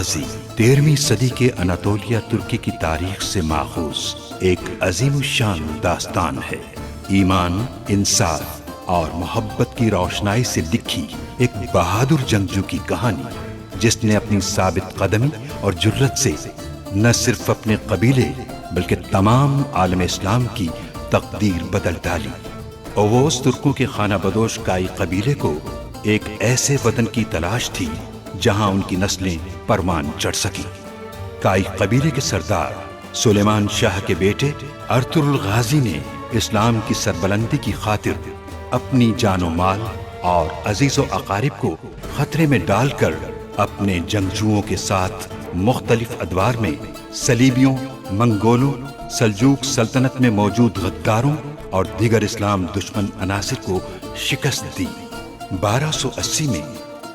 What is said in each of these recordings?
गाजी 13वीं सदी के अनातोलिया तुर्की की तारीख से माखूज एक अजीम शान दास्तान है। ईमान, इंसाफ और मोहब्बत की रोशनाई से लिखी एक बहादुर जंगजू की कहानी, जिसने अपनी साबित कदमी और जुर्रत से न सिर्फ अपने कबीले बल्कि तमाम आलम इस्लाम की तकदीर बदल डाली। ओवोस तुर्कों के खाना बदोश काई कबीले को एक ऐसे वतन की तलाश थी जहां उनकी नस्लें परवान चढ़ सकी। काई कबीले के सरदार सुलेमान शाह के बेटे अर्तुगरुल गाजी ने इस्लाम की सरबलंदी की खातिर अपनी जानो माल और अजीजो अकारिब को खतरे में डालकर अपने जंगजुओं के साथ मुख्तलिफ अदवार में सलीबियों, मंगोलों, सल्जूक सल्तनत में मौजूद गद्दारों और दीगर इस्लाम दुश्मन अनासिर को शिकस्त दी। 1280 में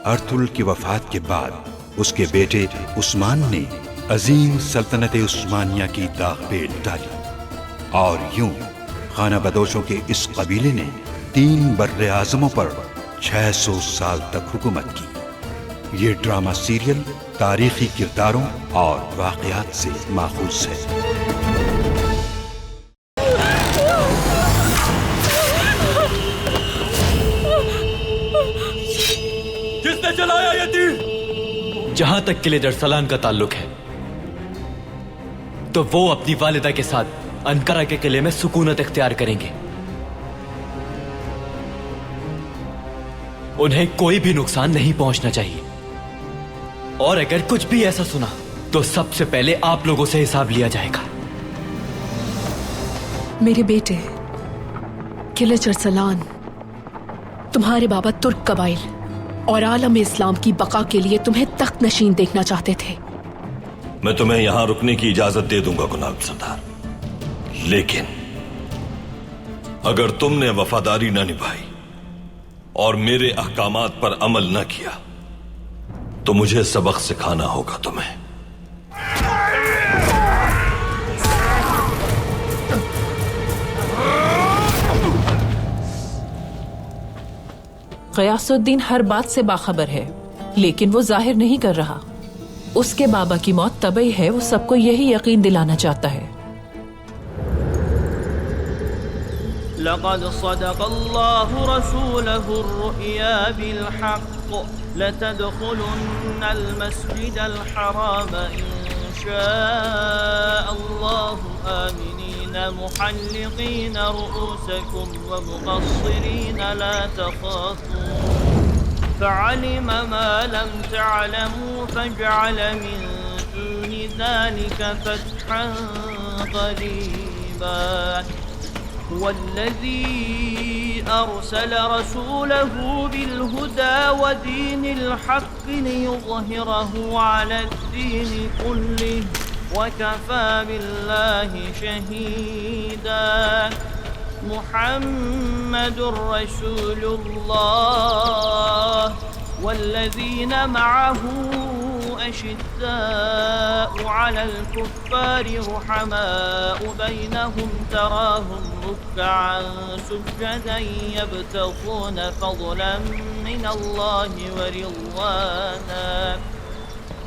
अर्तुगरुल की वफात के बाद उसके बेटे उस्मान ने अजीम सल्तनत उस्मानिया की दागपेट डाली और यूं खाना बदोशों के इस कबीले ने 3 बर्रे आज़मों पर 600 साल तक हुकूमत की। ये ड्रामा सीरियल तारीखी किरदारों और वाक़यात से माखूज है। किसने चलाया ये तीर? जहां तक किले जरसलान का ताल्लुक है तो वो अपनी वालिदा के साथ अनकरा के किले में सुकूनत इख्तियार करेंगे। उन्हें कोई भी नुकसान नहीं पहुंचना चाहिए और अगर कुछ भी ऐसा सुना तो सबसे पहले आप लोगों से हिसाब लिया जाएगा। मेरे बेटे किले जरसलान तुम्हारे बाबा तुर्क कबाइल और आलम इस्लाम की बका के लिए तुम्हें तख्त नशीन देखना चाहते थे। मैं तुम्हें यहां रुकने की इजाजत दे दूंगा गुलाम सरदार, लेकिन अगर तुमने वफादारी न निभाई और मेरे अहकामात पर अमल न किया तो मुझे सबक सिखाना होगा तुम्हें। ग़यासुद्दीन हर बात से बाखबर है, लेकिन वो जाहिर नहीं कर रहा। उसके बाबा की मौत तबई है, वो सबको यही यकीन दिलाना चाहता है। लक़द सदक़ल्लाहु रसूलहु अर्रुया बिलहक़्क़ लतदख़ुलुन्नल मस्जिदल हराम इंशाअल्लाहु आमिनीन मुहल्लिक़ीन रुऊसकुम व मुक़स्सिरीन ला तख़ाफ़ून फ़अलिम मा लम तअलमू फ़जअल मिन दूनि ज़ालिक फ़तहन क़रीबा वल्लज़ी अरसल रसूलहु बिलहुदा व दीनिल हक़्क़ लियुज़हिरहु अलद्दीनि कुल्लिहि व कफ़ा बिल्लाहि शहीदा। मुहम्मदुर रसूलुल्लाह वल्लज़ीन मअहु अशिद्दाउ अलल कुफ़्फ़ारि रुहमाउ बैनहुम तराहुम रुक्कअन सुज्जदन यब्तगून फ़ज़लन मिनल्लाहि व रिज़वाना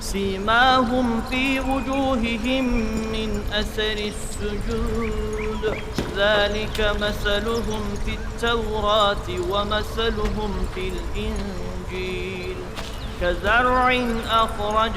सीमाहुम फ़ी वुजूहिहिम मिन असरि स्सुजूद ज़ालिक मसलुहुम फ़ित्तौराति व मसलुहुम फ़िल इंजील कज़रअ अख़रज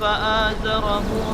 फ़आज़रहु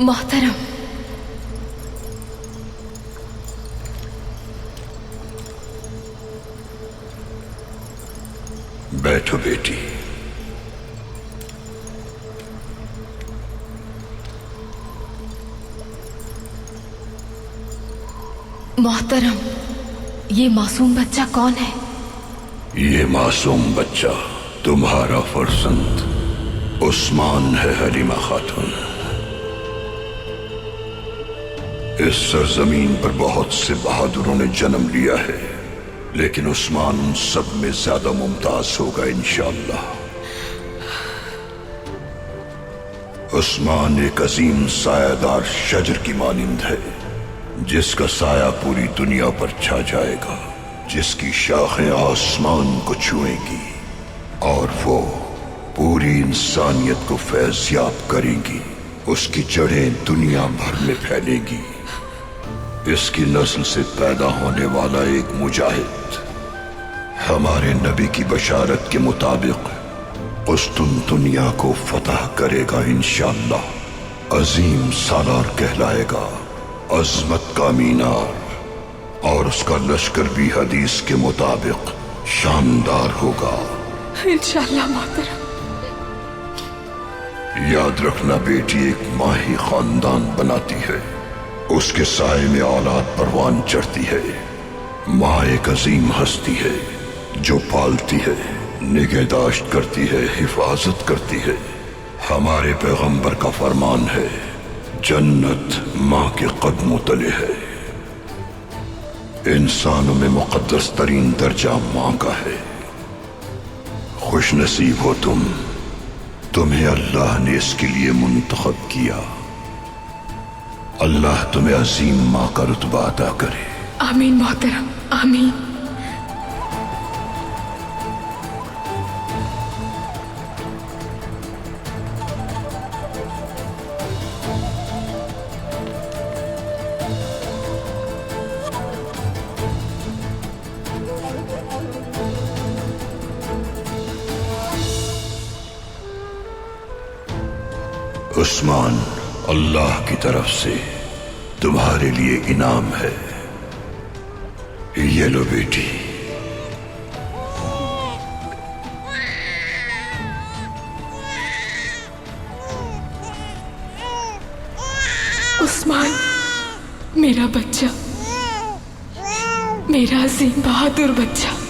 मोहतरम, बैठो बेटी। मोहतरम, ये मासूम बच्चा कौन है? ये मासूम बच्चा तुम्हारा फर्जंद उस्मान है हलीमा खातून। इस सरजमीन पर बहुत से बहादुरों ने जन्म लिया है, लेकिन उस्मान उन सब में ज्यादा मुमताज होगा इंशाअल्लाह। उस्मान एक अजीम सायादार शजर की मानिंद है, जिसका साया पूरी दुनिया पर छा जाएगा, जिसकी शाखें आसमान को छुएंगी और वो पूरी इंसानियत को फैज़याब करेंगी। उसकी जड़ें दुनिया भर में फैलेंगी। इसकी नस्ल से पैदा होने वाला एक मुजाहिद हमारे नबी की बशारत के मुताबिक कुस्तुनतुनिया को फतह करेगा इंशाअल्लाह। अजीम सालार कहलाएगा, अजमत का मीनार, और उसका लश्कर भी हदीस के मुताबिक शानदार होगा इंशाअल्लाह मोहतरम। याद रखना बेटी, एक माँ ही खानदान बनाती है, उसके साए में औलाद परवान चढ़ती है। माँ एक अजीम हस्ती है जो पालती है, निगहदाश्त करती है, हिफाजत करती है। हमारे पैगंबर का फरमान है, जन्नत माँ के कदमों तले है। इंसानों में मुकद्दस तरीन दर्जा माँ का है। खुश नसीब हो तुम्हें अल्लाह ने इसके लिए मुंतखब किया। अल्लाह तुम्हें अजीम माँ का रुतबा अता करे। आमीन मोहतरम, आमीन। उस्मान, अल्लाह की तरफ से तुम्हारे लिए इनाम है। ये लो बेटी। उस्मान, मेरा बच्चा, मेरा अजीम बहादुर बच्चा।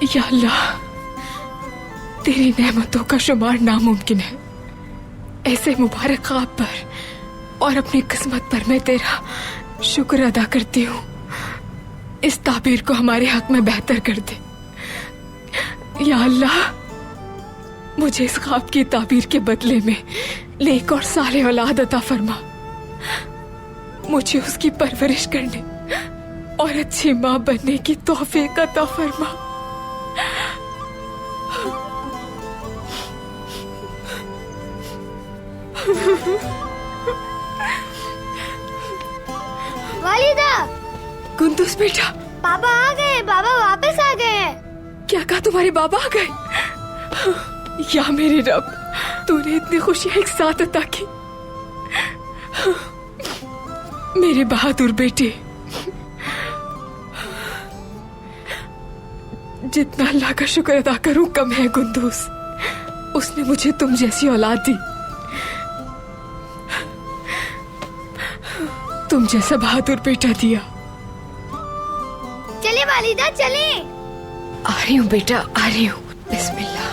या अल्लाह, तेरी नेमतों का शुमार नामुमकिन है। ऐसे मुबारक ख्वाब पर और अपनी किस्मत पर मैं तेरा शुक्र अदा करती हूँ। इस ताबीर को हमारे हक में बेहतर कर दे। या अल्लाह, मुझे इस ख्वाब की ताबीर के बदले में नेक और साले औलाद अता फरमा। मुझे उसकी परवरिश करने और अच्छी माँ बनने की तौफीक अता फरमा। वालिदा, कुंदूस बेटा, पापा आ गए। बाबा वापस आ गए हैं। क्या कहा? तुम्हारे बाबा आ गए? या मेरे रब, तूने इतनी खुशियां एक साथ अता की। मेरे बहादुर बेटे, जितना अल्लाह का शुक्र अदा करूं कम है कुंदूस। उसने मुझे तुम जैसी औलाद दी, तुम जैसा बहादुर बेटा दिया। चले वालिदा, चले। आ रही हूँ बेटा, आ रही हूँ। बिस्मिल्लाह।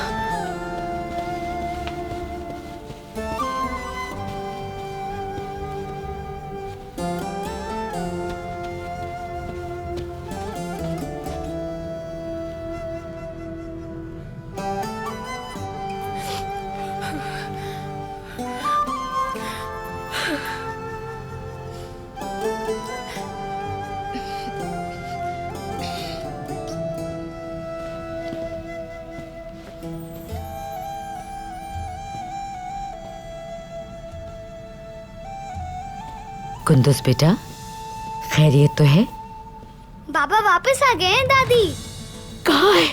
कुंदुस बेटा, खैरियत तो है? बाबा वापस आ गए हैं दादी। कहाँ है?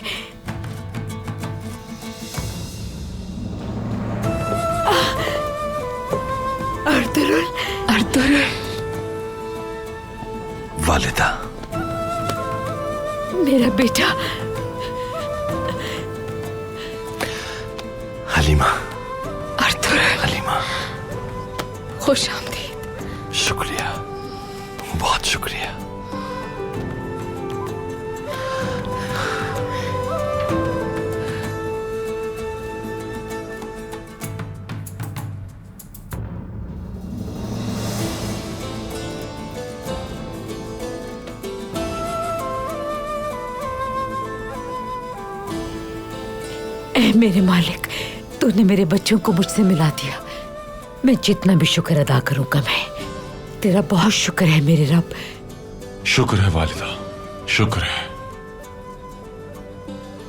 Ertugrul, Ertugrul. वालिदा, मेरा बेटा। हलीमा। अर्तुरुल, हलीमा, खुश आमदीद। शुक्रिया, बहुत शुक्रिया। ऐ मेरे मालिक, तूने मेरे बच्चों को मुझसे मिला दिया। मैं जितना भी शुक्र अदा करूं कम है। तेरा बहुत शुक्र है मेरे रब। शुक्र है वालिदा, शुक्र है।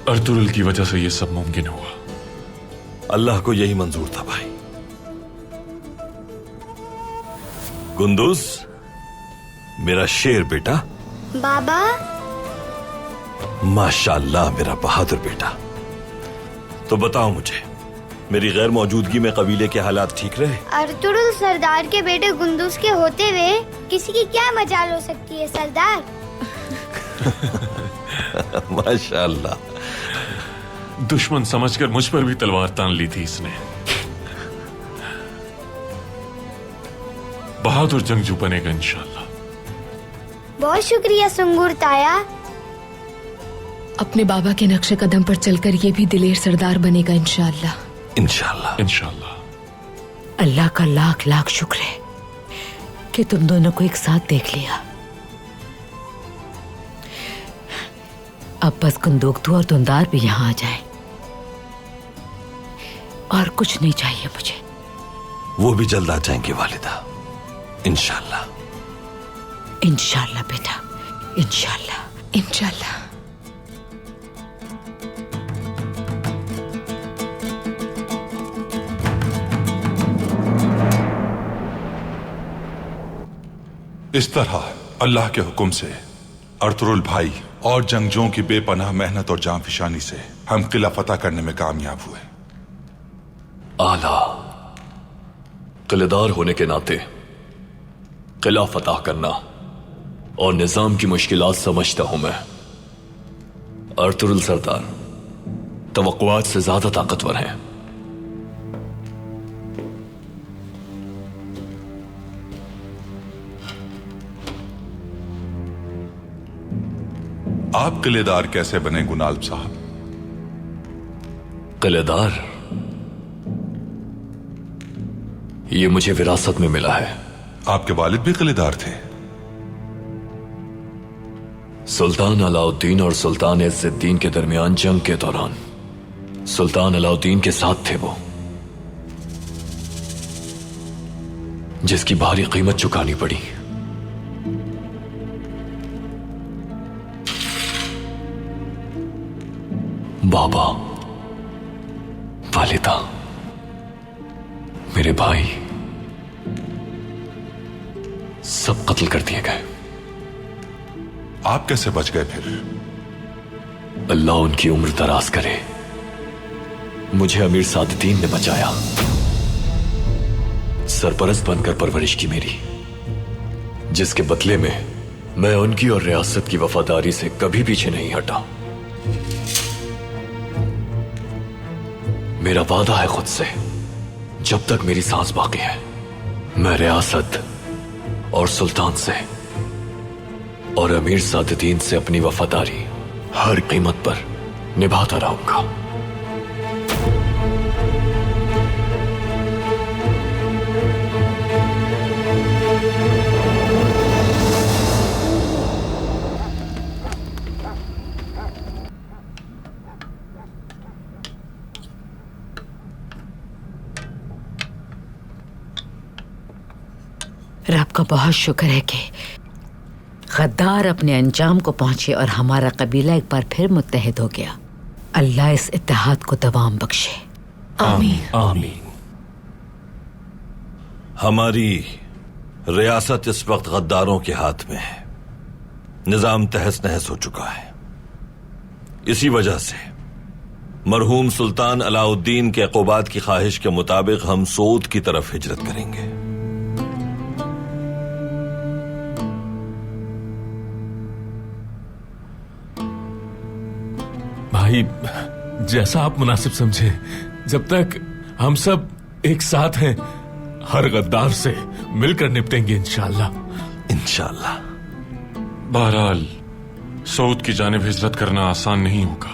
अर्तुरुल की वजह से ये सब मुमकिन हुआ। अल्लाह को यही मंजूर था भाई। गुंदुस, मेरा शेर बेटा। बाबा, माशाअल्लाह मेरा बहादुर बेटा। तो बताओ मुझे, मेरी गैर मौजूदगी में कबीले के हालात ठीक रहे? अर्तुरुल सरदार के बेटे गुंदुस के होते हुए किसी की क्या मजाल हो सकती है सरदार? माशाअल्लाह। दुश्मन समझकर मुझ पर भी तलवार तान ली थी इसने। बहादुर जंगजू बनेगा इंशाअल्लाह। बहुत शुक्रिया सुंगुर ताया। अपने बाबा के नक्शे कदम पर चलकर ये भी दिलेर सरदार बनेगा इंशाअल्लाह। इंशाअल्लाह, इंशाअल्लाह। अल्लाह का लाख लाख शुक्र है कि तुम दोनों को एक साथ देख लिया। अब बस कुंदोकतू और दुंदार भी यहाँ आ जाए, और कुछ नहीं चाहिए मुझे। वो भी जल्द आ जाएंगे वालिदा, इंशाअल्लाह। इंशाअल्लाह बेटा, इंशाअल्लाह, इंशाअल्लाह। इस तरह अल्लाह के हुक्म से अर्तुरुल भाई और जंगजों की बेपनाह मेहनत और जांफिशानी से हम किला फतह करने में कामयाब हुए। आला, किलेदार होने के नाते किला फतह करना और निजाम की मुश्किलात समझता हूं मैं। अर्तुरुल सरदार तवक्कुआत से ज्यादा ताकतवर हैं। आप किलेदार कैसे बने गुनाल्ब साहब? किलेदार ये मुझे विरासत में मिला है। आपके वालिद भी किलेदार थे? सुल्तान अलाउद्दीन और सुल्तान इज्जुद्दीन के दरमियान जंग के दौरान सुल्तान अलाउद्दीन के साथ थे वो, जिसकी भारी कीमत चुकानी पड़ी। बाबा, वालिदा, मेरे भाई सब कत्ल कर दिए गए। आप कैसे बच गए फिर? अल्लाह उनकी उम्र दराज करे। मुझे अमीर सादुद्दीन ने बचाया। सरपरस्त बनकर परवरिश की मेरी, जिसके बदले में मैं उनकी और रियासत की वफादारी से कभी पीछे नहीं हटा। मेरा वादा है खुद से, जब तक मेरी सांस बाकी है मैं रियासत और सुल्तान से और अमीर सादुद्दीन से अपनी वफादारी हर कीमत पर निभाता रहूंगा। रब का बहुत शुक्र है कि गद्दार अपने अंजाम को पहुंचे और हमारा कबीला एक बार फिर मुत्तहिद हो गया। अल्लाह इस इत्तेहाद को दवाम बख्शे। आमीन। आमीन। हमारी रियासत इस वक्त गद्दारों के हाथ में है। निजाम तहस नहस हो चुका है। इसी वजह से मरहूम सुल्तान अलाउद्दीन के अक़ुबात की ख्वाहिश के मुताबिक हम सोद की तरफ हिजरत करेंगे। भाई, जैसा आप मुनासिब समझे। जब तक हम सब एक साथ हैं, हर गद्दार से मिलकर निपटेंगे इंशाअल्लाह। इंशाअल्लाह। बहरहाल सऊद की जानिब हिजरत करना आसान नहीं होगा।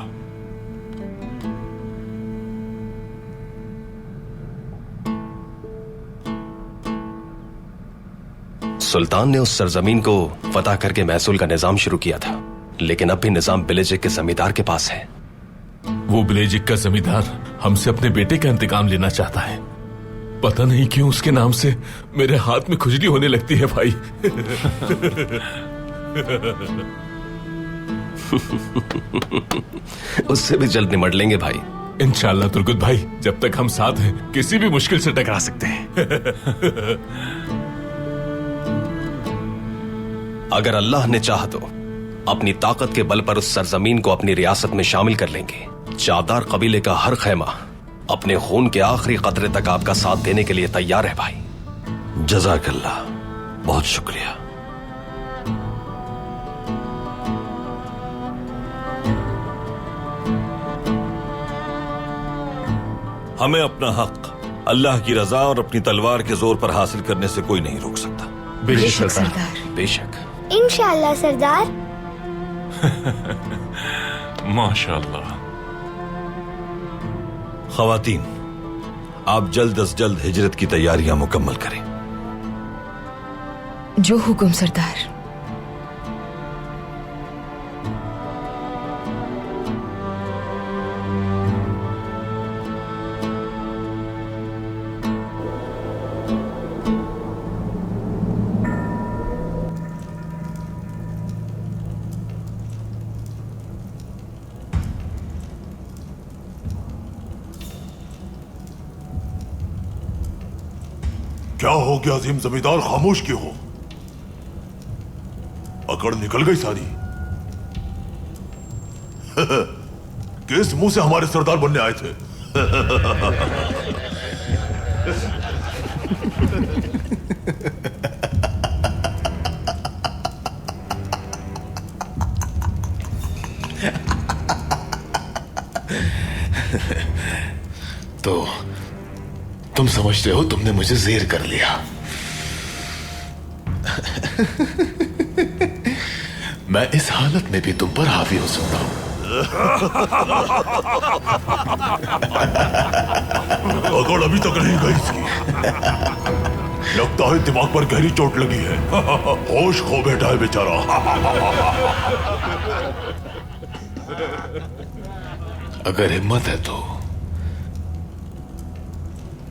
सुल्तान ने उस सरजमीन को फतह करके महसूल का निजाम शुरू किया था, लेकिन अब भी निजाम बिलेजिक के जमींदार के पास है। वो बिलेजिक का जमींदार हमसे अपने बेटे का इंतकाम लेना चाहता है। पता नहीं क्यों उसके नाम से मेरे हाथ में खुजली होने लगती है भाई। उससे भी जल्द निमट लेंगे भाई। इंशाअल्लाह तुर्गुत भाई, जब तक हम साथ हैं किसी भी मुश्किल से टकरा सकते हैं। अगर अल्लाह ने चाहा तो अपनी ताकत के बल पर उस सरजमीन को अपनी रियासत में शामिल कर लेंगे। चावदार कबीले का हर खैमा अपने खून के आखिरी कतरे तक आपका साथ देने के लिए तैयार है भाई। जज़ाकल्लाह, बहुत शुक्रिया। हमें अपना हक अल्लाह की रजा और अपनी तलवार के जोर पर हासिल करने से कोई नहीं रोक सकता। बेशक सरदार। बेशक। इंशाअल्लाह सरदार। माशाअल्लाह। ख़वातीन, आप जल्द अज जल्द हिजरत की तैयारियां मुकम्मल करें। जो हुक्म सरदार। क्या हो गया अजीम जमींदार, खामोश क्यों हो? अकड़ निकल गई सारी। किस मुंह से हमारे सरदार बनने आए थे? तो तुम समझते हो तुमने मुझे जेर कर लिया। मैं इस हालत में भी तुम पर हावी हो सकता हूं। अकड़ अभी तक नहीं गई इसकी। लगता है दिमाग पर गहरी चोट लगी है। होश खो बैठा है बेचारा। अगर हिम्मत है तो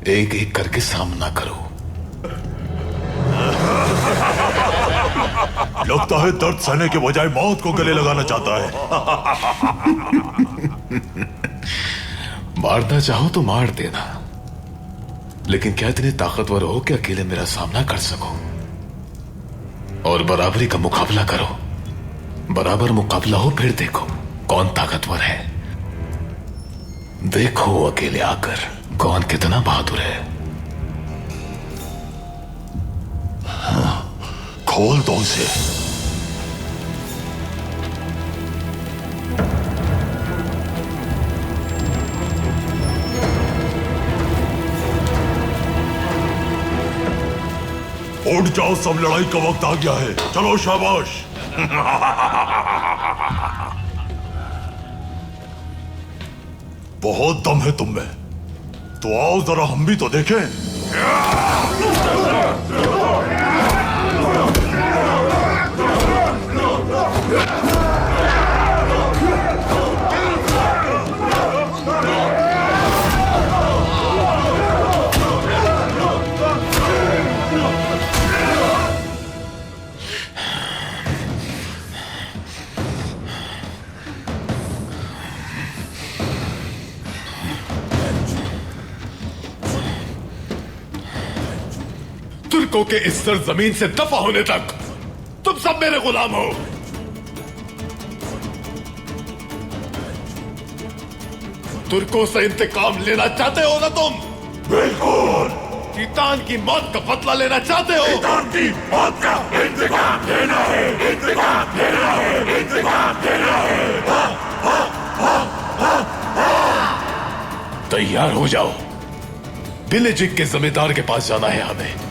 एक एक करके सामना करो। लगता है दर्द सहने के बजाय मौत को गले लगाना चाहता है। मारना चाहो तो मार देना, लेकिन क्या इतने ताकतवर हो कि अकेले मेरा सामना कर सको? और बराबरी का मुकाबला करो। बराबर मुकाबला हो, फिर देखो कौन ताकतवर है। देखो अकेले आकर कौन कितना बहादुर है। खोल दो उसे। उठ जाओ सब, लड़ाई का वक्त आ गया है। चलो शाबाश। बहुत दम है तुम में, तो आओ जरा हम भी तो देखें। तुर्कों के इस सरजमीन से दफा होने तक तुम सब मेरे गुलाम हो। तुर्कों से इंतकाम लेना चाहते हो ना तुम? बिल्कुल। कीतान की मौत का बदला लेना चाहते हो? कीतान की मौत का इंतकाम लेना है, इंतकाम लेना है, इंतकाम लेना है। तैयार हो जाओ, बिलेजिक के जमींदार के पास जाना है हमें।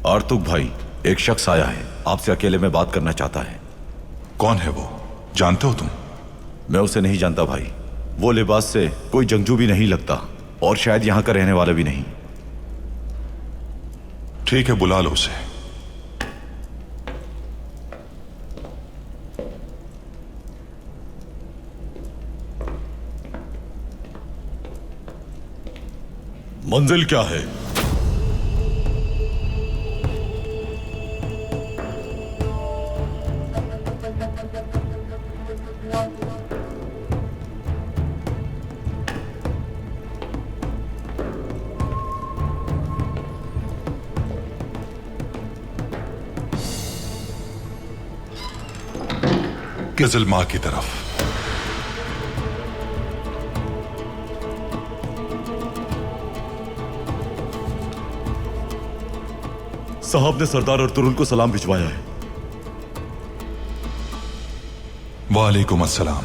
आर्तुक भाई, एक शख्स आया है, आपसे अकेले में बात करना चाहता है। कौन है वो? जानते हो तुम? मैं उसे नहीं जानता भाई। वो लिबास से कोई जंगजू भी नहीं लगता और शायद यहां का रहने वाला भी नहीं। ठीक है, बुला लो उसे। मंजिल क्या है? किजल मां की तरफ। साहब ने सरदार अर्तुरुल को सलाम भिजवाया है। वालेकुम अस्सलाम।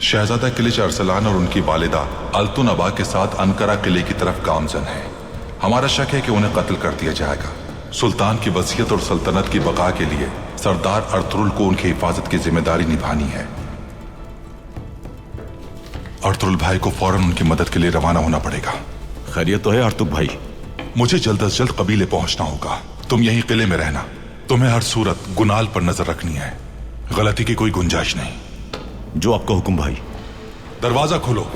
शहजादा किलिच अरसलान और उनकी वालिदा अल्तुन अबा के साथ अनकरा किले की तरफ गामजन है। हमारा शक है कि उन्हें कत्ल कर दिया जाएगा। सुल्तान की वसीयत और सल्तनत की बका के लिए सरदार अर्तुरुल को उनकी हिफाजत की जिम्मेदारी निभानी है। अर्तुरुल भाई को फौरन उनकी मदद के लिए रवाना होना पड़ेगा। खैरियत तो है आर्तुक भाई? मुझे जल्द अज जल्द कबीले पहुंचना होगा। तुम यहीं किले में रहना। तुम्हें हर सूरत गुनाल पर नजर रखनी है, गलती की कोई गुंजाइश नहीं। जो आपका हुक्म भाई। दरवाजा खोलो।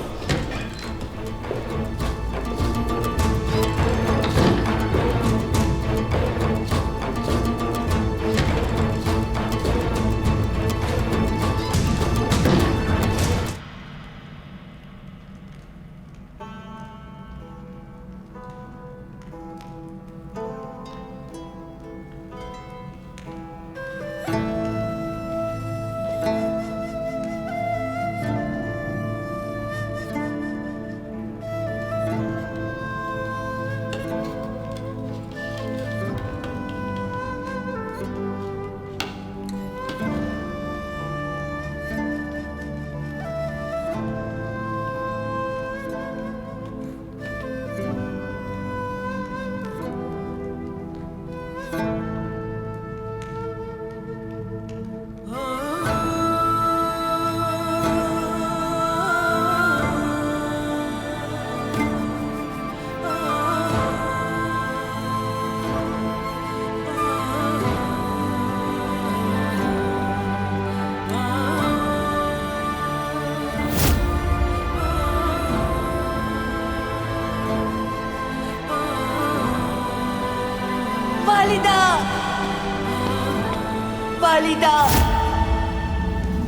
वालिदा।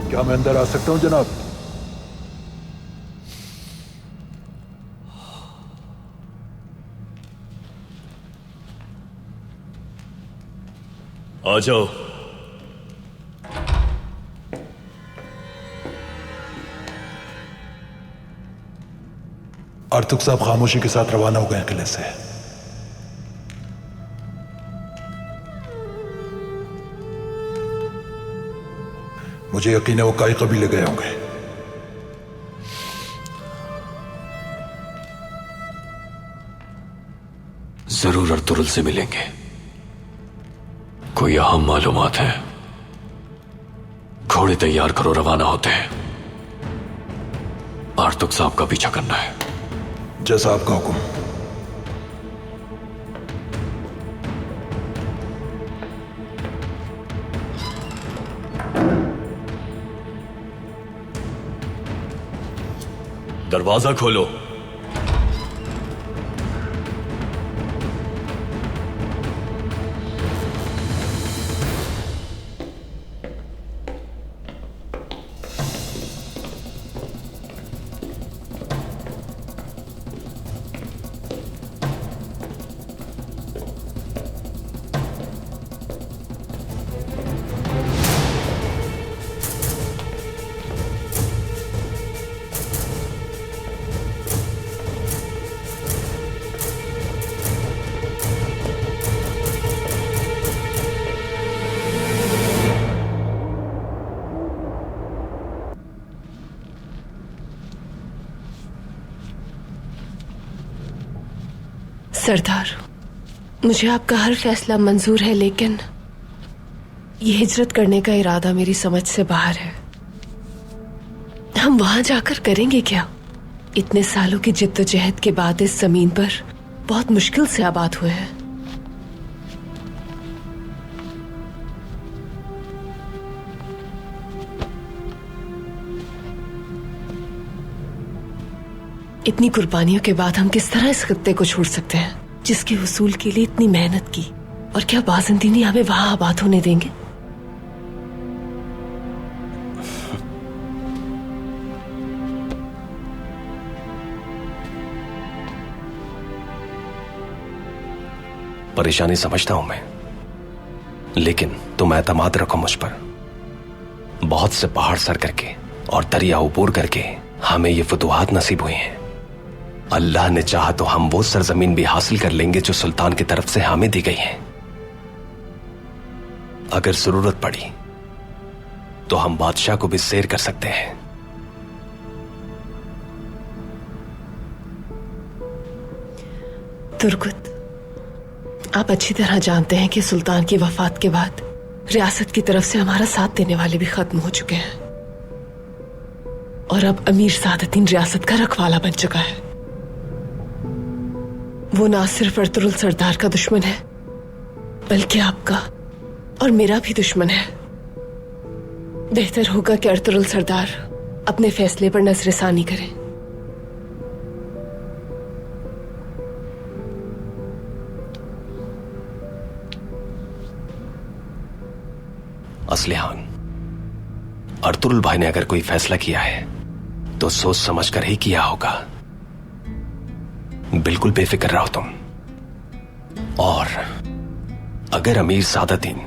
क्या मैं अंदर आ सकता हूं जनाब? आ जाओ। आर्तुक साहब खामोशी के साथ रवाना हो गए किले से। मुझे यकीन है वो काई कबीले गए होंगे। जरूर अर्तुरुल से मिलेंगे। कोई अहम मालूमात है? घोड़े तैयार करो, रवाना होते हैं। आर्तुक साहब का पीछा करना है। जैसा आपका हुक्म। दरवाजा खोलो। सरदार, मुझे आपका हर फैसला मंजूर है, लेकिन ये हिजरत करने का इरादा मेरी समझ से बाहर है। हम वहां जाकर करेंगे क्या? इतने सालों की जिद्दोजहद के बाद इस जमीन पर बहुत मुश्किल से आबाद हुए हैं। इतनी कुर्बानियों के बाद हम किस तरह इस खत्ते को छोड़ सकते हैं, जिसके हुसूल के लिए इतनी मेहनत की? और क्या बाज़ंतीनी हमें वहां आबाद होने देंगे? परेशानी समझता हूं मैं, लेकिन तुम एतमाद रखो मुझ पर। बहुत से पहाड़ सर करके और दरिया ऊपर करके हमें ये फतुहात नसीब हुए हैं। अल्लाह ने चाहा तो हम वो सरजमीन भी हासिल कर लेंगे जो सुल्तान की तरफ से हमें दी गई है। अगर जरूरत पड़ी तो हम बादशाह को भी सैर कर सकते हैं। तुर्गुत, आप अच्छी तरह जानते हैं कि सुल्तान की वफात के बाद रियासत की तरफ से हमारा साथ देने वाले भी खत्म हो चुके हैं और अब अमीर सादतीन रियासत का रखवाला बन चुका है। वो ना सिर्फ अर्तुरुल सरदार का दुश्मन है, बल्कि आपका और मेरा भी दुश्मन है। बेहतर होगा कि अर्तुरुल सरदार अपने फैसले पर नजरसानी करें। असलिहान, अर्तुरुल भाई ने अगर कोई फैसला किया है तो सोच समझ कर ही किया होगा। बिल्कुल बेफिक्र रहो तुम। और अगर अमीर सादतीन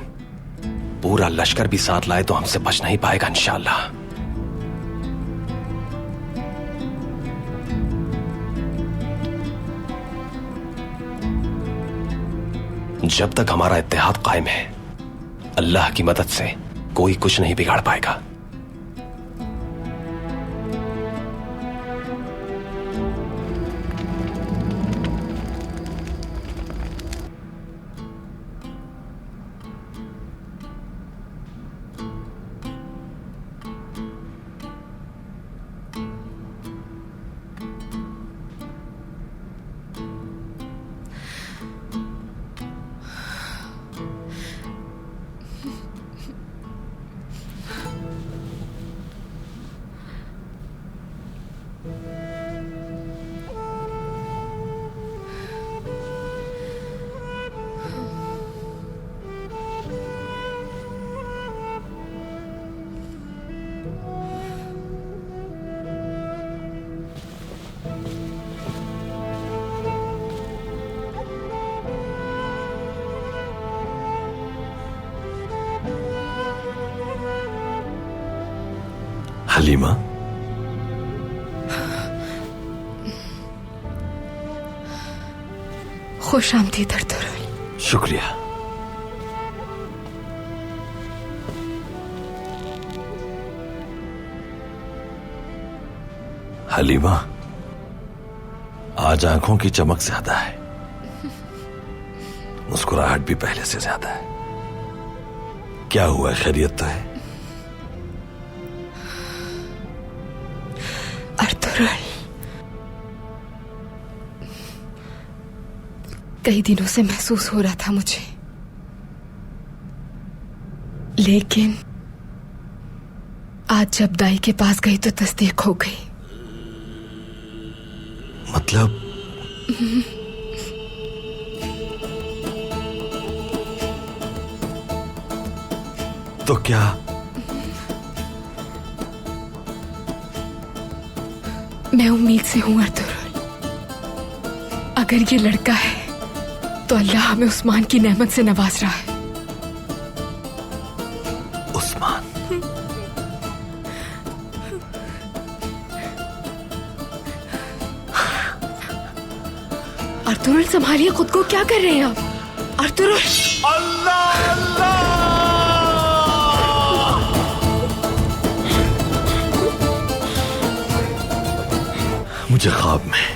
पूरा लश्कर भी साथ लाए तो हमसे बच नहीं पाएगा इंशाअल्लाह। जब तक हमारा इत्तेहाद कायम है, अल्लाह की मदद से कोई कुछ नहीं बिगाड़ पाएगा। हलीमा, खुश आमदीद अर्तुरुल। शुक्रिया। हलीमा, आज आंखों की चमक ज्यादा है। मुस्कुराहट भी पहले से ज्यादा है। क्या हुआ, खैरियत तो है? अर्तुगरुल, कई दिनों से महसूस हो रहा था मुझे, लेकिन आज जब दाई के पास गई तो तस्दीक हो गई। मतलब? तो क्या? मैं उम्मीद से हूं अर्तुगरुल, अगर ये लड़का है तो अल्लाह हमें उस्मान की नेमत से नवाज रहा है। उस्मान? अर्तुगरुल, संभालिए खुद को, क्या कर रहे हैं आप? अर्तुगरुल! अल्लाह अल्लाह! मुझे ख्वाब में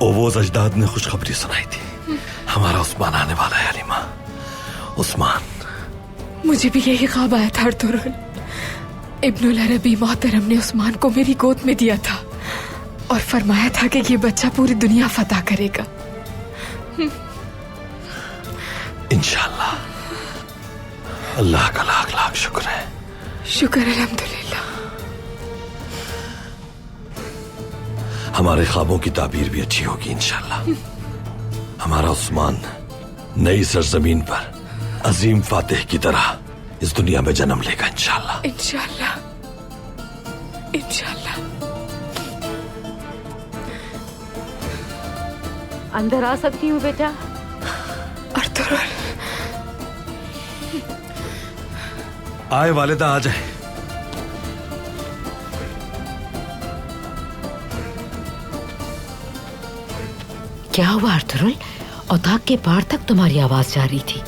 ओवोज अजदाद ने खुशखबरी सुनाई थी, हमारा उस्मान आने वाला है। हलीमा, उस्मान। मुझे भी यही ख्वाब आया था अर्तुगरुल। इब्नुल अरबी मोहतरम ने उस्मान को मेरी गोद में दिया था और फरमाया था कि ये बच्चा पूरी दुनिया फतह करेगा। इंशाअल्लाह। अल्लाह का लाख लाख शुक्र है। शुक्र अल्हम्दुलिल्लाह। हमारे ख्वाबों की ताबीर भी अच्छी होगी इंशाअल्लाह। हमारा उस्मान नई सरजमीन पर अजीम फातिह की तरह इस दुनिया में जन्म लेगा इंशाअल्लाह। इंशाअल्लाह, इंशाअल्लाह। अंदर आ सकती हूँ बेटा? अर्तुगरुल। आए वालिदा, आ जाए। क्या हुआ अर्तुगरुल? औताक के पार तक तुम्हारी आवाज जा रही थी।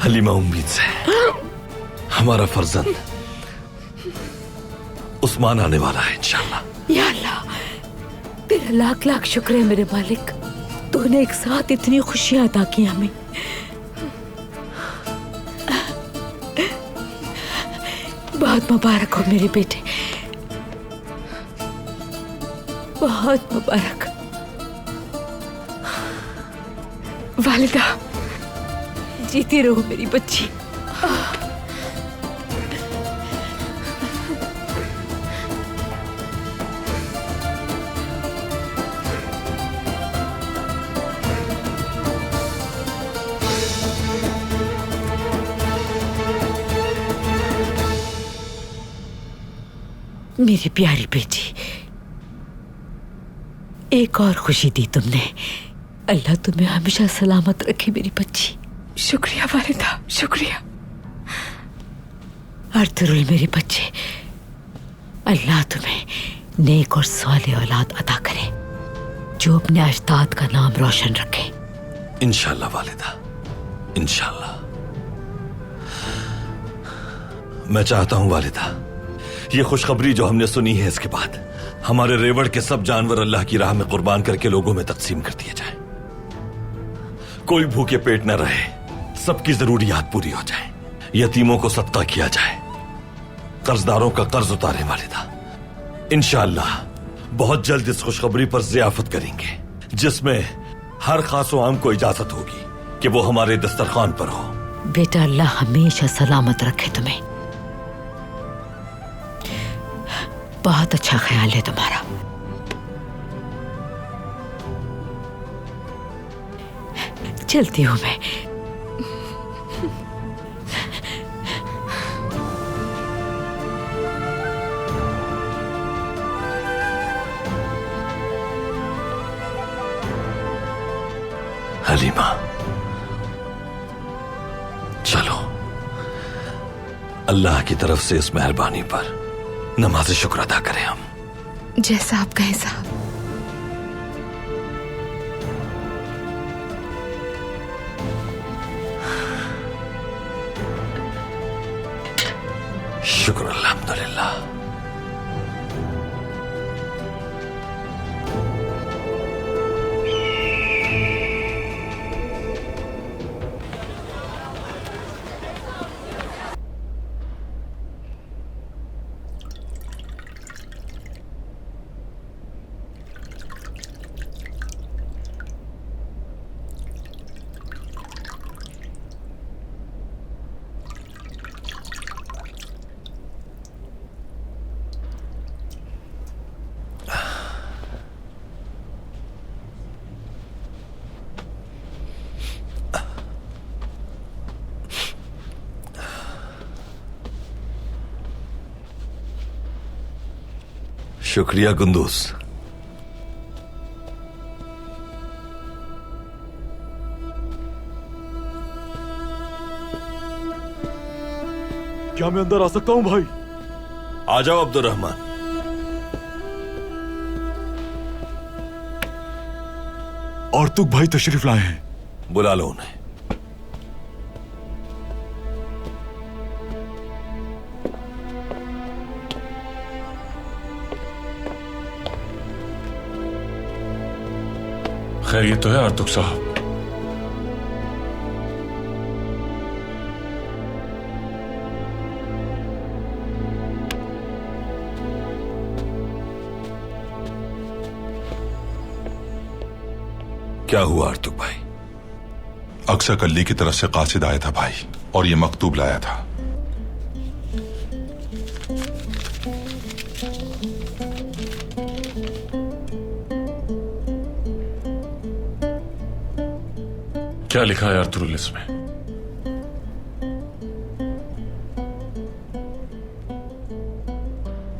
हलीमा, उम्मीद से हमारा फर्जंद उस्मान आने वाला है इंशाअल्लाह। या अल्लाह, तेरा लाख लाख शुक्र है मेरे मालिक, तूने एक साथ इतनी खुशियां अता की हमें। बहुत मुबारक हो मेरे बेटे, बहुत मुबारक। वालिदा, जीती रहो मेरी बच्ची। मेरी प्यारी बेटी, एक और खुशी दी तुमने। अल्लाह तुम्हें हमेशा सलामत रखे मेरी बच्ची। शुक्रिया वालिदा, शुक्रिया। अर्तुगरुल मेरे बच्चे, अल्लाह तुम्हें नेक और सालेह औलाद अता करे जो अपने अजदाद का नाम रोशन रखे। इंशाअल्लाह वालिदा, इंशाअल्लाह। मैं चाहता हूं वालिदा, ये खुशखबरी जो हमने सुनी है इसके बाद हमारे रेवड़ के सब जानवर अल्लाह की राह में कुर्बान करके लोगों में तकसीम कर दिए जाए। कोई भूखे पेट न रहे, सबकी जरूरियात पूरी हो जाए, यतीमों को सदका किया जाए, कर्जदारों का कर्ज उतारे वालिदा। इंशाअल्लाह बहुत जल्द इस खुशखबरी पर जियाफत करेंगे जिसमें हर खास व आम को इजाजत होगी कि वो हमारे दस्तरखान पर हो। बेटा, अल्लाह हमेशा सलामत रखे तुम्हें। बहुत अच्छा ख्याल है तुम्हारा। चलती हूं मैं। हलीमा, चलो अल्लाह की तरफ से इस मेहरबानी पर नमाज शुक्र अदा करें हम। जैसा आप कहें साहब। शुक्र अल्हम्दुलिल्लाह। शुक्रिया गुंदूस। क्या मैं अंदर आ सकता हूं भाई? आ जाओ अब्दुर्रहमान। और तुक भाई तशरीफ लाए हैं। बुला लो उन्हें। खैरियत तो है आर्तुक साहब? क्या हुआ आर्तुक भाई? अक्सर कल्ली की तरफ से कासिद आया था भाई, और ये मकतूब लाया था। क्या लिखा है अर्तुरुल इसमें?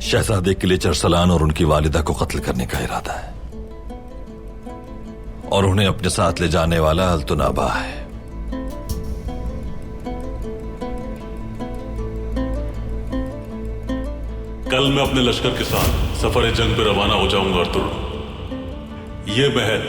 शहजादे किले चरसलान और उनकी वालिदा को कत्ल करने का इरादा है, और उन्हें अपने साथ ले जाने वाला अल्तुनाबा है। कल मैं अपने लश्कर के साथ सफर जंग पे रवाना हो जाऊंगा अर्तुरुल। ये महल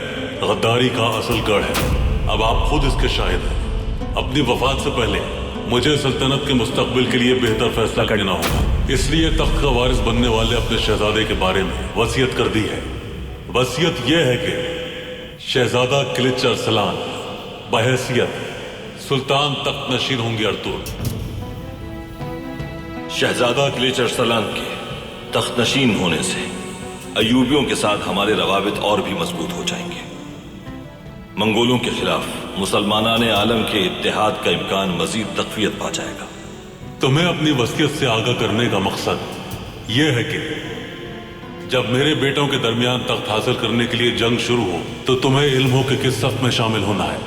गद्दारी का असल गढ़ है। अब आप खुद इसके शाहिद हैं। अपनी वफात से पहले मुझे सल्तनत के मुस्तकबिल के लिए बेहतर फैसला करना होगा। इसलिए तख्त का वारिस बनने वाले अपने शहजादे के बारे में वसीयत कर दी है। वसीयत यह है कि शहजादा किलिच अरसलान बहैसियत सुल्तान तख्त नशीन होंगे अर्तुरुल। शहजादा किलिच अरसलान के तख्त नशीन होने से अयूबियों के साथ हमारे रवाबित और भी मजबूत हो जाएंगे। मंगोलों के खिलाफ मुसलमानान आलम के इत्तेहाद का इम्कान मजीद तकवीयत पा जाएगा। तुम्हें अपनी वसीयत से आगाह करने का मकसद यह है कि जब मेरे बेटों के दरमियान तख्त हासिल करने के लिए जंग शुरू हो तो तुम्हें इल्म हो कि किस सफ में शामिल होना है।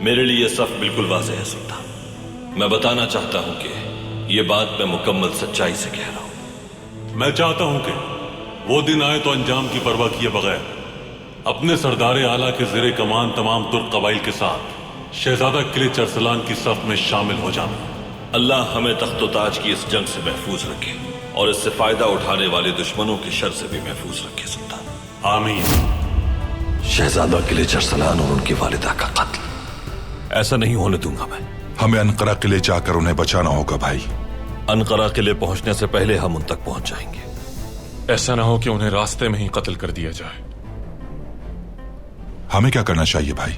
मेरे लिए सफ बिल्कुल वाज़ेह है सुल्तान। मैं बताना चाहता हूं कि यह बात मैं मुकम्मल सच्चाई से कह रहा हूं। मैं चाहता हूं कि वो दिन आए तो अंजाम की परवाह किए बगैर अपने सरदार आला के ज़ेरे कमान तमाम तुर्क कबाइल के साथ शहजादा किलिच अरसलान की सफ में शामिल हो जाना। अल्लाह हमें तख्तो ताज की इस जंग से महफूज रखे और इससे फायदा उठाने वाले दुश्मनों के शर से भी महफूज रखे सुल्तान। आमीन। शहजादा किलिच अरसलान और उनकी वालिदा का कत्ल ऐसा नहीं होने दूंगा मैं। हमें अनकरा किले जाकर उन्हें बचाना होगा भाई। अनकरा किले पहुंचने से पहले हम उन तक पहुंच जाएंगे। ऐसा ना हो कि उन्हें रास्ते में ही कत्ल कर दिया जाए। हमें क्या करना चाहिए भाई?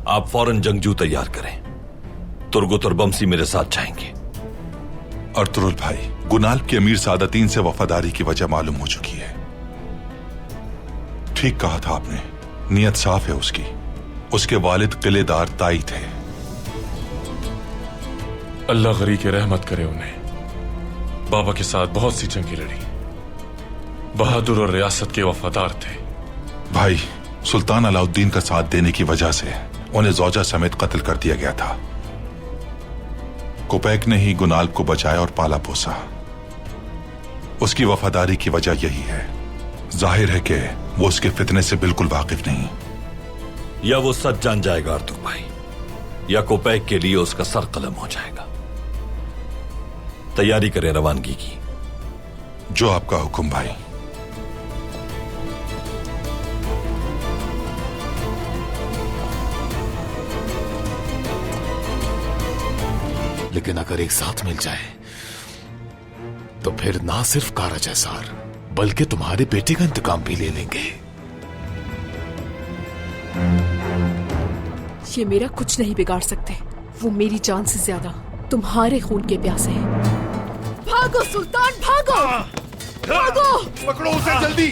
आप फौरन जंगजू तैयार करें। तुर्गो तुर्बमसी मेरे साथ जाएंगे। अर्तुरुल भाई, गुनाल के अमीर सादतीन से वफादारी की वजह मालूम हो चुकी है। ठीक कहा था आपने, नियत साफ है उसकी। उसके वालिद किलेदार ताई थे। अल्लाह गरी की रहमत करे उन्हें। बाबा के साथ बहुत सी जंगें लड़ी, बहादुर और रियासत के वफादार थे। भाई, सुल्तान अलाउद्दीन का साथ देने की वजह से उन्हें जौजा समेत कत्ल कर दिया गया था। कुपैक ने ही गुनाल को बचाया और पाला पोसा। उसकी वफादारी की वजह यही है। जाहिर है कि वो उसके फितने से बिल्कुल वाकिफ नहीं। या वो सच जान जाएगा अर्तुक भाई, या कुपैक के लिए उसका सर कलम हो जाएगा। तैयारी करें रवानगी की। जो आपका हुक्म भाई। लेकिन अगर एक साथ मिल जाए तो फिर ना सिर्फ कारज एसार बल्कि तुम्हारे बेटे का इंतकाम भी ले लेंगे। ये मेरा कुछ नहीं बिगाड़ सकते। वो मेरी जान से ज्यादा तुम्हारे खून के प्यासे हैं। भागो सुल्तान, भागो! भागो! पकड़ो उसे जल्दी!